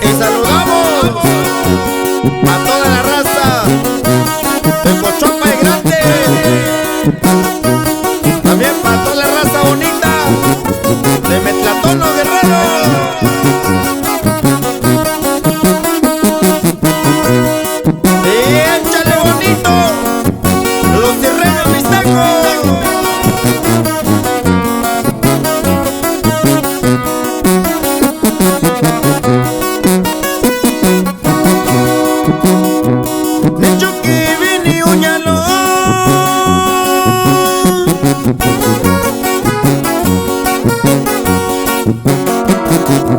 Y saludamos a toda la raza de Cochompa y Grande, también para toda la raza bonita de Metlatono Guerrero. Y échale bonito los tirreños mixtecos.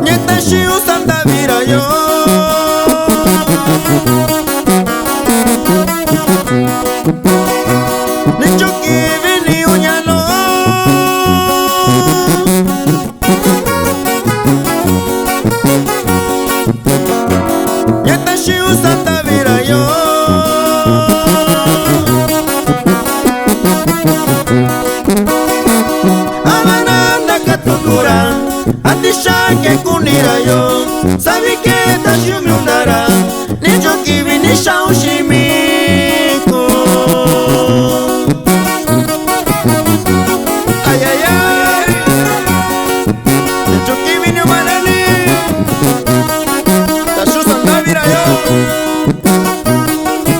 Nyeta shiu santa vira yo Nichoki vini unyalo Nyeta shiu santa vira yo Amananda katukura Andishake kunira yo Sabi que tashumi undara Nicho kivi nisha ushimiko. Ay ay ay Nicho kivi ni umanani Tashu santa vira yo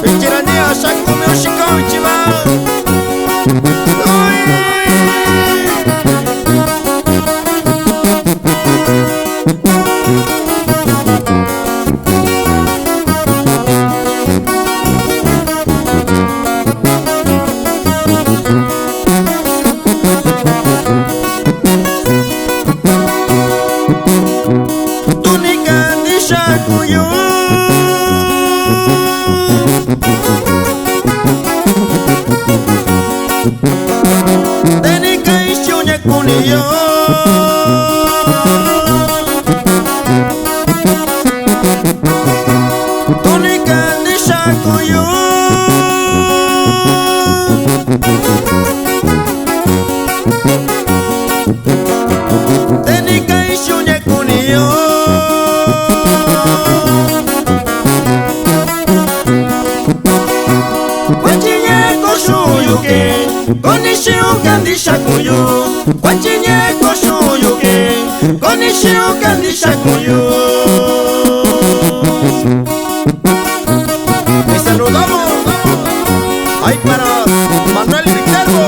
Ichirani ashakumi ushiko uchiba. Tunika nishakuyo Tenika ishunya kuniyo Tunika nishakuyo Tenika ishunya kuniyo Wachinye koshuyuke Konishiuka ndishakuyo Wachinye koshuyuke Konishiuka ndishakuyo. Y saludamos ahí para Manuel Viterbo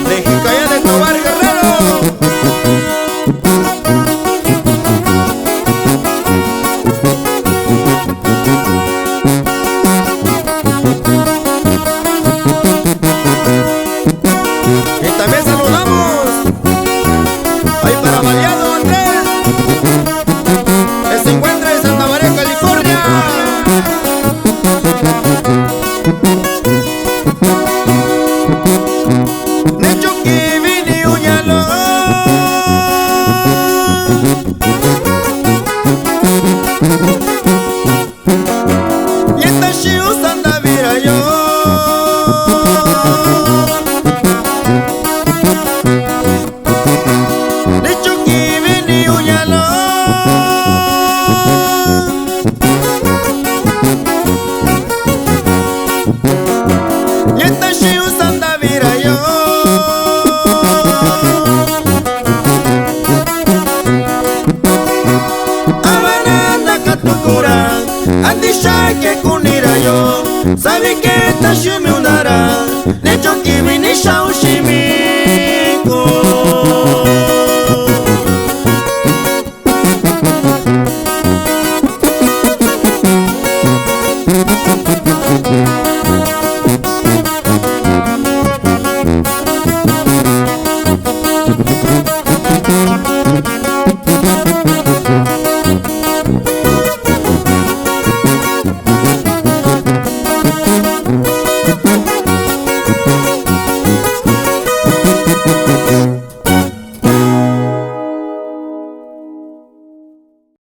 de Jicaya de Tobar Guerrero. Y también saludamos ahí para Baleado Andrés, que se encuentra en Santa María, California. Nechuki vini unyalo Nyeta shiu santa vira yo Nechuki vini unyalo Nyeta shiu santa vira yo Amananda katukura Andishake kunira yo Sabi que tashumi undara Nechoki